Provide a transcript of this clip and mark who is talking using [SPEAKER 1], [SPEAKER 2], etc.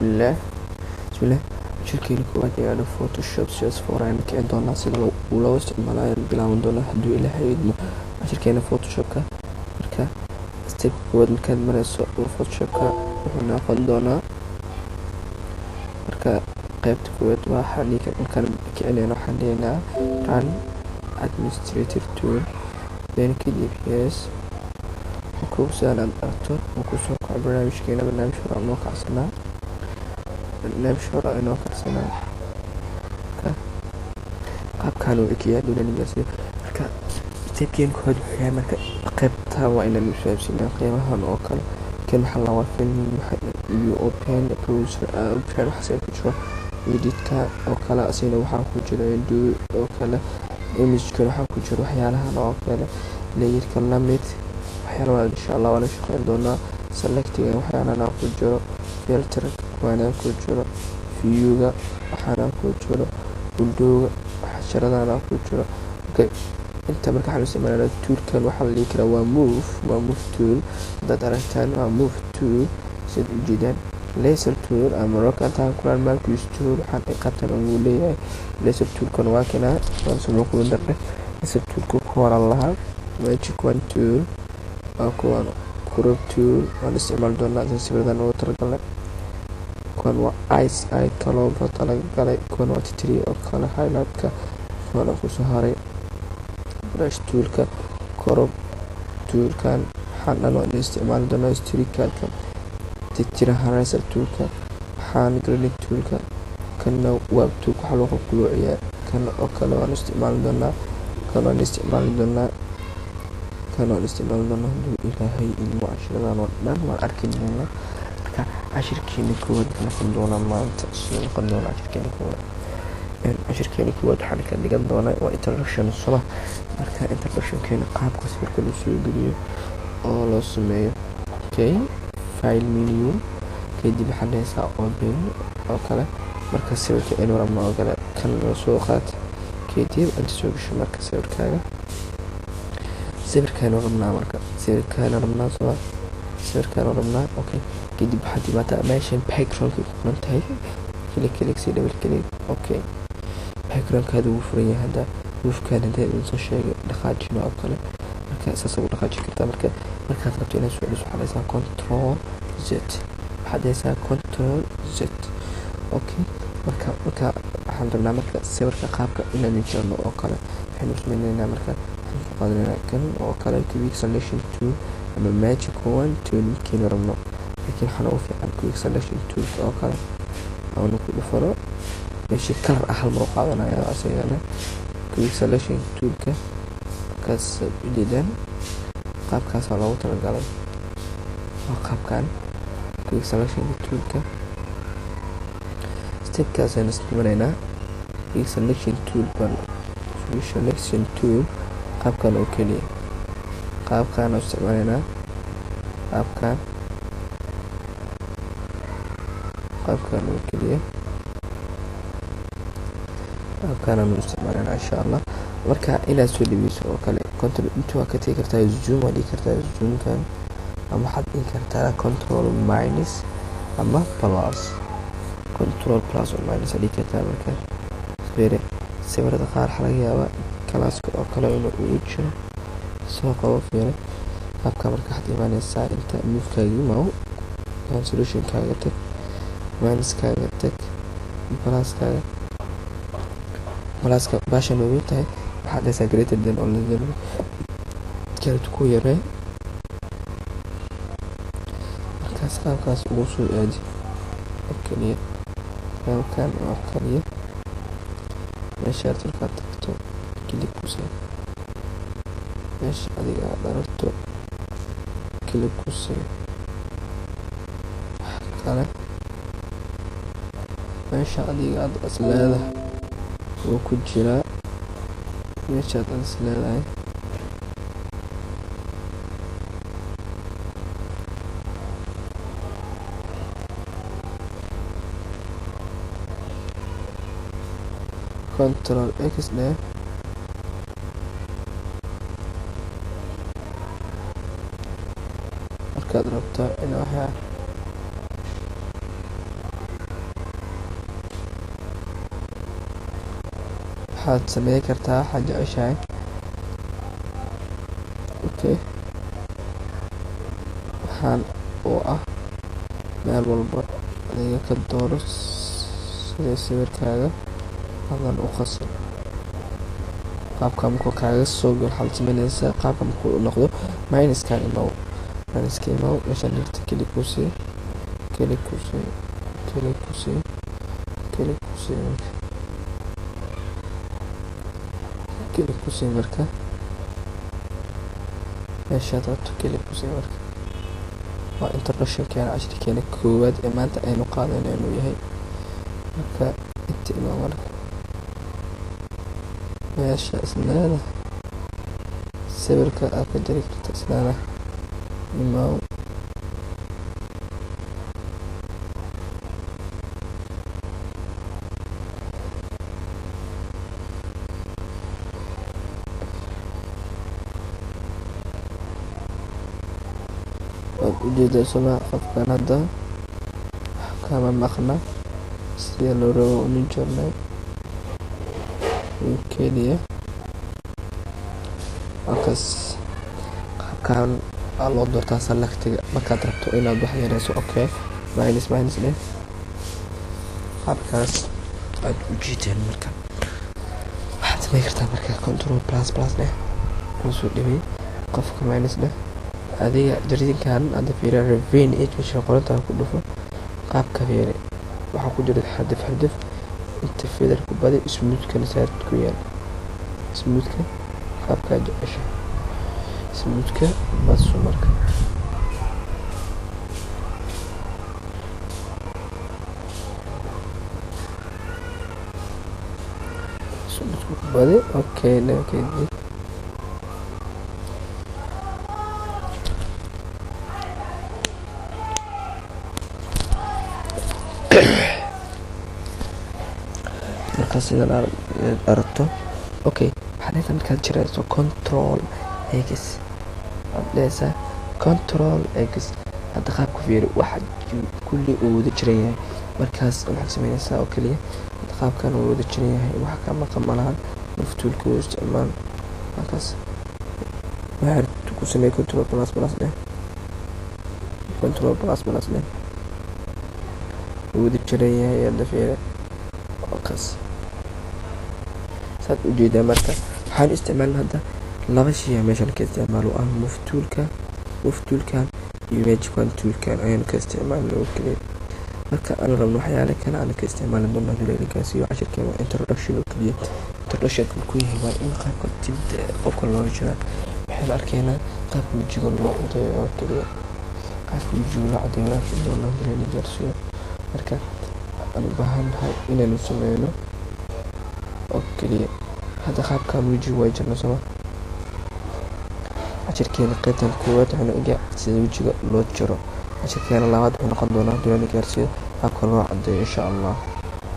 [SPEAKER 1] الله بسم الله shirkeyga koowaad ee aado photoshop CS4 ayaan kicin doonaa sida loo isticmaalayo bilaaban doonaa hadduu ilaahay idmo shirkeyna photoshopka marka step koowaad markaad marayso photoshopka wuxuu noqon doonaa marka qaybta koowaad waxaan markaan kicinayno waxaan leeyahay run administrative tool then kadib yes ku saan aad aragto ku soo kaco barnaamijkeena barnaamij hore aan noo kacsanaa qaabkaan uu ekiyaa dowladnimadaasi marka stepkeen koowaad wuxuu yahay marka qaybta waa inaan fahamsiinaa qeybahan oo kale kan maxaa la film iyo open browser open waxaas ku jiro editka oo kale asina waxaa ku jira do oo kale image-kan waxaa ku jira waxyaalahan oo kale layerka lamid waxyaalaha insha Allah waan shaqeyn doonaa selecting waxyaalahan ku jiro filter waana ku jiro view-ga waxaana ku jiro window-ga xasharadan ku jiro okay inta marka waxaan isticmaalaa tool-kan waxa la yiraahdaa waa move tool dad aragtaan waa move tool sida ujeedaan laser tool ama rocket angular marquee tool waxaan ay qabtaan uu leeyahay laser tool-kan waa kana waan soo ku darnay laser tool-ku hore lahaa magic one tool waa kuwan crop tool waan isticmaal doonaa sawiradan oo targalay kuwan waa ice ay kaloo talagalay kuwan waa titri oo kale highlight-ka kuwan ku soo haray brush tool-ka crop tool-kan waxaan loo isticmaali doonaa streak-ka titira eraser tool-ka waxaan gradient tool-ka kana waa tool waxa loo quluciyaa kana oo kale waan isticmaali doonaa kana ilaahay ilmu cashiradan oo dhan waan arki doonaa marka cashirkeena koowaad ka noqon doona maanta soo noqon doona cashirkeena koowaad waxaan ka dhigan doonaa waa introduction marka introduction-keena qaabka sawirka loo soo geliyo oo loo sameeyo okay file menu kadib waxaan leeyahay open oo kale marka sawirka inuu rabno oo kale kan loo soo qaat kadib inta soo gasho marka sawirkaaga sawirkaan rabnaa okay kadib waxaad imaataa meeshan background-ka ku furan tahay click si double click okay background-kaada wuu furan yahay hadda roofkaada inta soo sheegay dhaqaajina oo kale marka saas ugu dhaqaaji kartaa markaad rabto inaad soo dhiso waxaad haysaa control z okay marka waxaan rabnaa marka sawirka qaabka inaan injilno oo kale waxaynu samaynaynaa marka kan oo kale quick selection tool ama magic one tool kiin rabno laakiin waxaan ugu fiican quick selection tool oo kale aan ku dhufano meeshii color hal mar qaadanaya asagana quick selection tool-ka kaas ujeedaan qaabkaas loogu talagalay waa qaabkan quick selection tool-ka step-kaas ayaan isticmaalaynaa quick selection tool qaabkan oo keliya qaabkan oo isticmaalaynaa qaabkan oo keliya qaabkan aan isticmaalana insha Allah marka inaad soo dhawiso oo kale control inta waa ka tagi kartaa zoom waa dhigi kartaa zoom-kan ama waxaad dhigi kartaa control minus ama plus control plus or minus dhigi kartaa marka sawirada qaar waxa laga yaabaa kalaaska oo kale inuu ugu jiro soo qabo fiiro qaabka marka waxaad imaanaysaa inta move-kaaga maw solution-kaaga tag minus-kaaga tag plus-ka baashan ugu tahay waxaad haysaa greater than or less than kaartu ku yaree markaas qaabkaas ugu soo aadi oo keliya qaabkan oo keliya meeshaad markaad tagto click ku see meesha adiga aad aragto click ku see kale meesha adiga aad isleedahay oo ku jira meeshaad aad isleedahay control x dheh markaad rabto in waxaa waxaad sameyn kartaa waxaad jeceshahay. Okay, waxaan oo ah meel walba adiga ka dooro sida sawirkaaga hadan u qaso qaabka markuu kaaga soo gal waxaad sameynaysaa qaabka markuu noqdo minuskan imaw meeshaan dhigta kili kusii marka meeshaad rabto kili kusii marka waa introductionkeena cashirkeena koowaad ee maanta aynu qaadayno inuu yahay marka inta imaw marka meesha isleeda sawirka aad ka jari karta isleeda imaw waad ujeedaa soma qofkan hadda kama maqna sida loo rabo unin journay keliya halkaas qaabkan aa loo doortaa selectiga markaad rabto inaad wax yareyso. Okay, minus leh qaabkaas aad ujeedeen marka waxaad sameyn kartaa marka control plus leh kusoo dhawey qofka minus leh adiga jaridinkan hadda fiiriya ravine age meesha qorantaa ku dhufo qaabka fiiri waxaa ku jira xadif inta feeder ku badi smoothkana saar ku yaal smoothka qaabka jecesha smoothka bas marka smoothka ku badi. Okay, marka sidan aragto. Okay, waxaan markaad jirayso control x hadda qaabka fiiri waxa kulli uu wada jiran yahay markaas waxaad sameynaysaa oo kaliya hadda qaabkan uu wada jiran yahay wax ka maqan malahan maftuulka uu isticmaal markaas waxaad ku samey control plus leh uu wada jiran yahay hadda fiiri kaas saad ujeedaa marka waxaan isticmaalna hadda laba shay meeshan ka isticmaalo ah muftuulkan iyo magican toolkan ayaan ka isticmaalna oo kaliya marka aan rabno waxyaalo kale aan ka isticmaalna doona duleelkaas iyo cashirkeena waa introduction oo kaliya. introduction ku yahay waa in qaabka tibda qofka loo jira waxaan arkaynaa qaabka wajiga loo cadeeyo oo kaliya qaabka wajiga loo cadeeyo doona duleelkaas marka aan u baahannahay inaynu sameyno oo kaliya hadda qaabkan wajiga way jirna soo cashirkeena qaybtan koowaad waxaanu ogaa sida wajiga loo jiro cashirkeena labaad wuxuu noqon doonaa duleelkaas qaabka loo cadeeyo insha Allah.